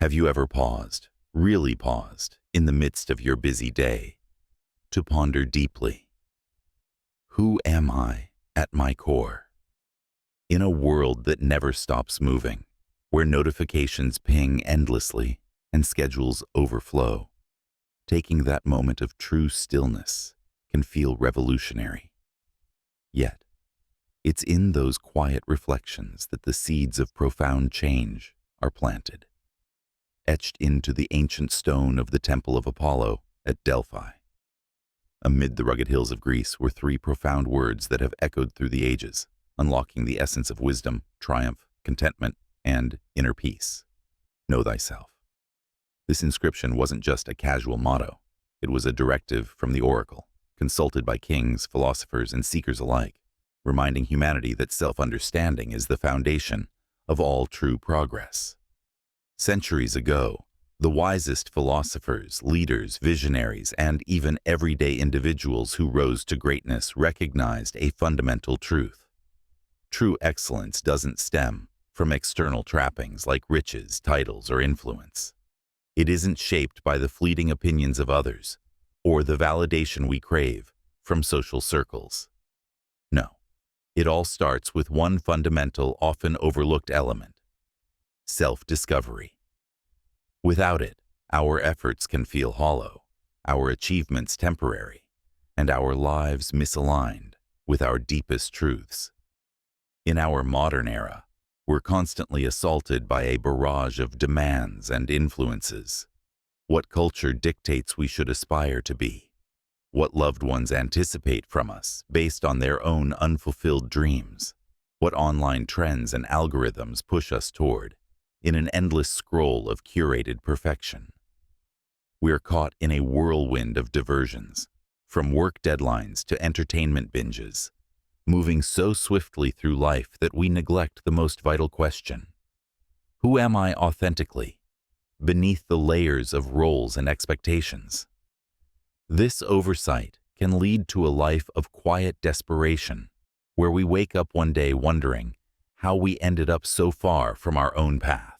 Have you ever paused, really paused, in the midst of your busy day, to ponder deeply? Who am I at my core? In a world that never stops moving, where notifications ping endlessly and schedules overflow, taking that moment of true stillness can feel revolutionary. Yet, it's in those quiet reflections that the seeds of profound change are planted, etched into the ancient stone of the Temple of Apollo at Delphi. Amid the rugged hills of Greece were three profound words that have echoed through the ages, unlocking the essence of wisdom, triumph, contentment, and inner peace. Know thyself. This inscription wasn't just a casual motto. It was a directive from the oracle, consulted by kings, philosophers, and seekers alike, reminding humanity that self-understanding is the foundation of all true progress. Centuries ago, the wisest philosophers, leaders, visionaries, and even everyday individuals who rose to greatness recognized a fundamental truth. True excellence doesn't stem from external trappings like riches, titles, or influence. It isn't shaped by the fleeting opinions of others or the validation we crave from social circles. No, it all starts with one fundamental, often overlooked element: self-discovery. Without it, our efforts can feel hollow, our achievements temporary, and our lives misaligned with our deepest truths. In our modern era, we're constantly assaulted by a barrage of demands and influences. What culture dictates we should aspire to be? What loved ones anticipate from us based on their own unfulfilled dreams? What online trends and algorithms push us toward in an endless scroll of curated perfection? We're caught in a whirlwind of diversions, from work deadlines to entertainment binges, moving so swiftly through life that we neglect the most vital question: who am I authentically, beneath the layers of roles and expectations? This oversight can lead to a life of quiet desperation, where we wake up one day wondering how we ended up so far from our own path.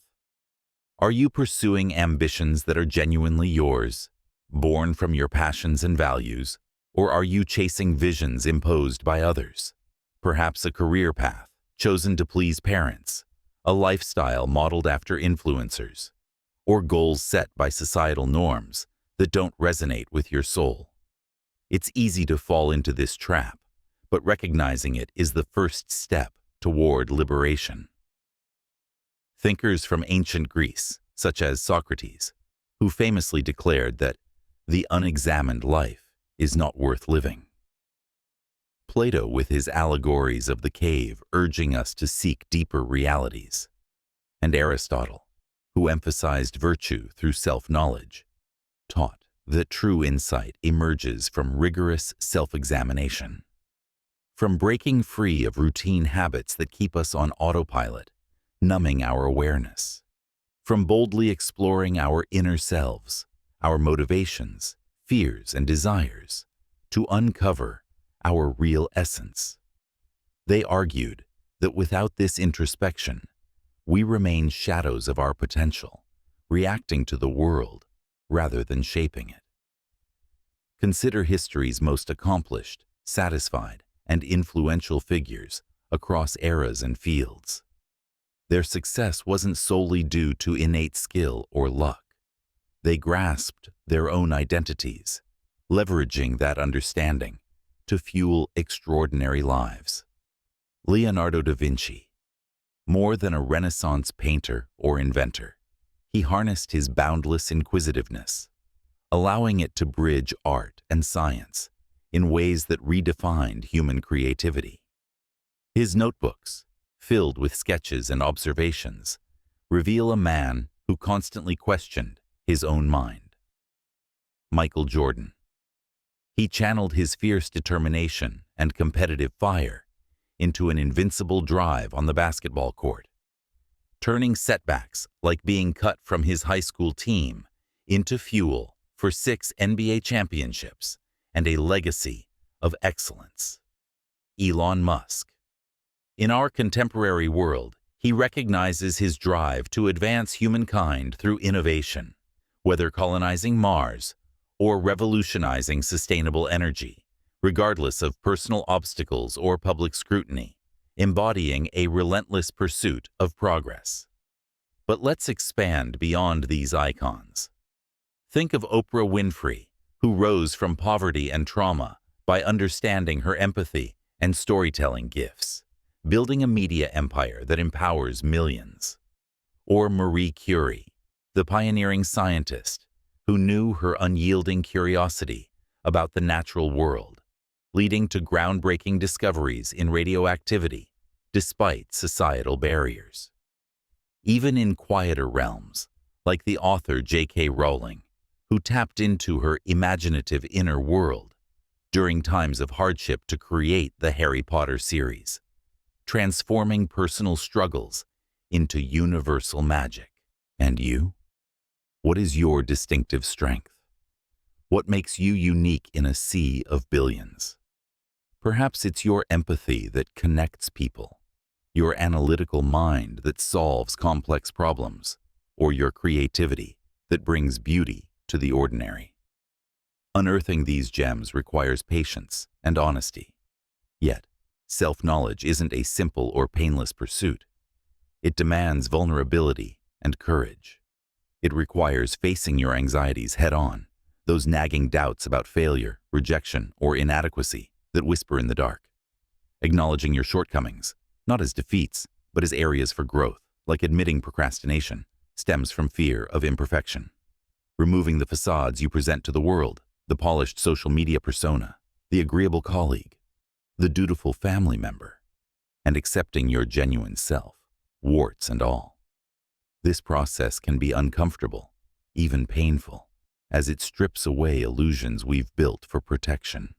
Are you pursuing ambitions that are genuinely yours, born from your passions and values, or are you chasing visions imposed by others? Perhaps a career path chosen to please parents, a lifestyle modeled after influencers, or goals set by societal norms that don't resonate with your soul. It's easy to fall into this trap, but recognizing it is the first step toward liberation. Thinkers from ancient Greece, such as Socrates, who famously declared that the unexamined life is not worth living. Plato with his allegories of the cave urging us to seek deeper realities. And Aristotle, who emphasized virtue through self-knowledge, taught that true insight emerges from rigorous self-examination. From breaking free of routine habits that keep us on autopilot, numbing our awareness. From boldly exploring our inner selves, our motivations, fears, and desires, to uncover our real essence. They argued that without this introspection, we remain shadows of our potential, reacting to the world rather than shaping it. Consider history's most accomplished, satisfied, and influential figures across eras and fields. Their success wasn't solely due to innate skill or luck. They grasped their own identities, leveraging that understanding to fuel extraordinary lives. Leonardo da Vinci, more than a Renaissance painter or inventor, he harnessed his boundless inquisitiveness, allowing it to bridge art and science in ways that redefined human creativity. His notebooks, filled with sketches and observations, reveal a man who constantly questioned his own mind. Michael Jordan. He channeled his fierce determination and competitive fire into an invincible drive on the basketball court, turning setbacks like being cut from his high school team into fuel for 6 NBA championships and a legacy of excellence. Elon Musk. In our contemporary world, He recognizes his drive to advance humankind through innovation, whether colonizing Mars or revolutionizing sustainable energy, regardless of personal obstacles or public scrutiny, embodying a relentless pursuit of progress. But let's expand beyond these icons. Think of Oprah Winfrey, who rose from poverty and trauma by understanding her empathy and storytelling gifts, building a media empire that empowers millions. Or Marie Curie, the pioneering scientist who knew her unyielding curiosity about the natural world, leading to groundbreaking discoveries in radioactivity despite societal barriers. Even in quieter realms, like the author J.K. Rowling, who tapped into her imaginative inner world during times of hardship to create the Harry Potter series, transforming personal struggles into universal magic. And you? What is your distinctive strength? What makes you unique in a sea of billions? Perhaps it's your empathy that connects people, your analytical mind that solves complex problems, or your creativity that brings beauty to the ordinary. Unearthing these gems requires patience and honesty. Yet, self-knowledge isn't a simple or painless pursuit. It demands vulnerability and courage. It requires facing your anxieties head-on, those nagging doubts about failure, rejection, or inadequacy that whisper in the dark. Acknowledging your shortcomings, not as defeats, but as areas for growth, like admitting procrastination, stems from fear of imperfection. Removing the facades you present to the world, the polished social media persona, the agreeable colleague, the dutiful family member, and accepting your genuine self, warts and all. This process can be uncomfortable, even painful, as it strips away illusions we've built for protection.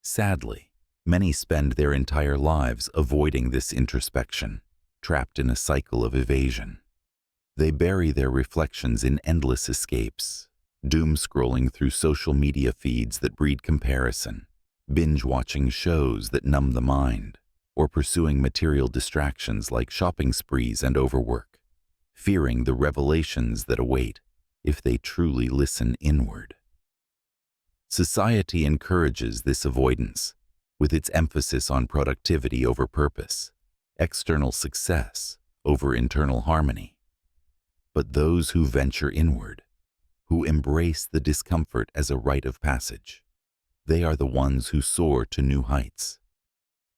Sadly, many spend their entire lives avoiding this introspection, trapped in a cycle of evasion. They bury their reflections in endless escapes, doom-scrolling through social media feeds that breed comparison, binge-watching shows that numb the mind, or pursuing material distractions like shopping sprees and overwork, fearing the revelations that await if they truly listen inward. Society encourages this avoidance, with its emphasis on productivity over purpose, external success over internal harmony. But those who venture inward, who embrace the discomfort as a rite of passage, they are the ones who soar to new heights.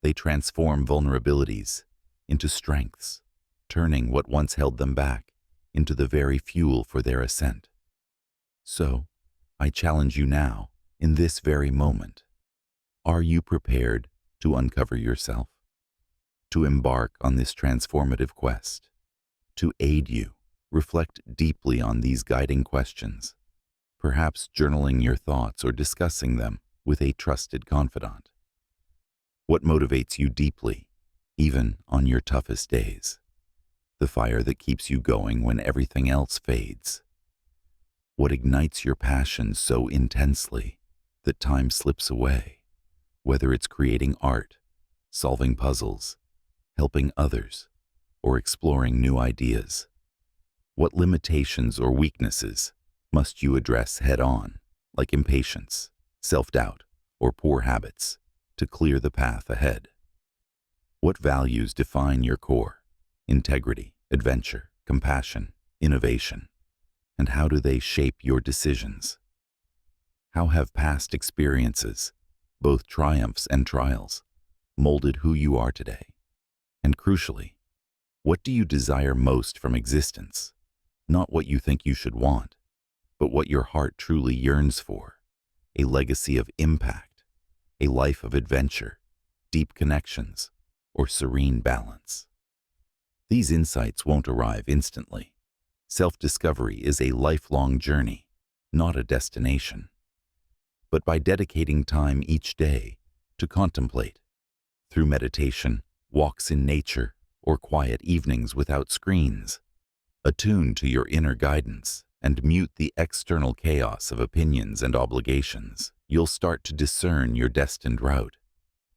They transform vulnerabilities into strengths, turning what once held them back into the very fuel for their ascent. So, I challenge you now, in this very moment. Are you prepared to uncover yourself? To embark on this transformative quest? To aid you, reflect deeply on these guiding questions, perhaps journaling your thoughts or discussing them with a trusted confidant. What motivates you deeply, even on your toughest days? The fire that keeps you going when everything else fades. What ignites your passion so intensely that time slips away, whether it's creating art, solving puzzles, helping others, or exploring new ideas? What limitations or weaknesses must you address head-on, like impatience, self-doubt, or poor habits, to clear the path ahead? What values define your core? Integrity, adventure, compassion, innovation, and how do they shape your decisions? How have past experiences, both triumphs and trials, molded who you are today? And crucially, what do you desire most from existence? Not what you think you should want, but what your heart truly yearns for: a legacy of impact, a life of adventure, deep connections, or serene balance. These insights won't arrive instantly. Self-discovery is a lifelong journey, not a destination. But by dedicating time each day to contemplate, through meditation, walks in nature, or quiet evenings without screens, attune to your inner guidance and mute the external chaos of opinions and obligations, you'll start to discern your destined route.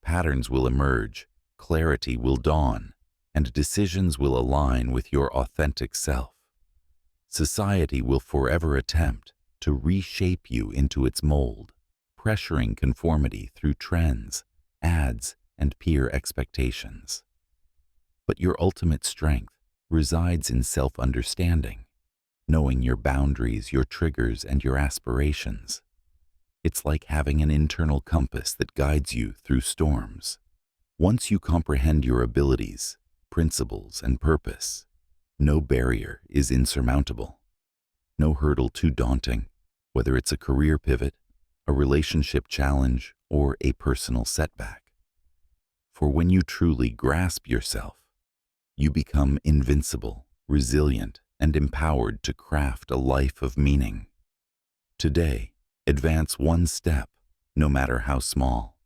Patterns will emerge, clarity will dawn, and decisions will align with your authentic self. Society will forever attempt to reshape you into its mold, pressuring conformity through trends, ads, and peer expectations. But your ultimate strength resides in self-understanding, knowing your boundaries, your triggers, and your aspirations. It's like having an internal compass that guides you through storms. Once you comprehend your abilities, principles, and purpose, no barrier is insurmountable. No hurdle too daunting, whether it's a career pivot, a relationship challenge, or a personal setback. For when you truly grasp yourself, you become invincible, resilient, and empowered to craft a life of meaning. Today, advance one step, no matter how small.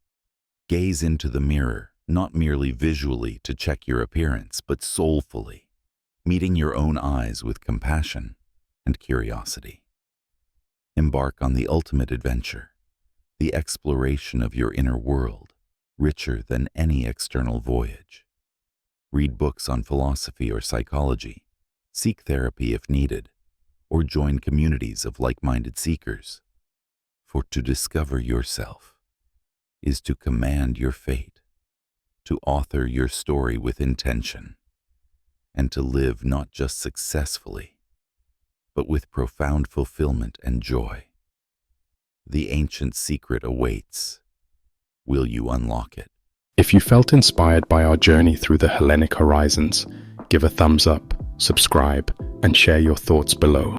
Gaze into the mirror, not merely visually to check your appearance, but soulfully, meeting your own eyes with compassion and curiosity. Embark on the ultimate adventure, the exploration of your inner world, richer than any external voyage. Read books on philosophy or psychology, seek therapy if needed, or join communities of like-minded seekers. For to discover yourself is to command your fate, to author your story with intention, and to live not just successfully, but with profound fulfillment and joy. The ancient secret awaits. Will you unlock it? If you felt inspired by our journey through the Hellenic horizons, give a thumbs up, subscribe, and share your thoughts below.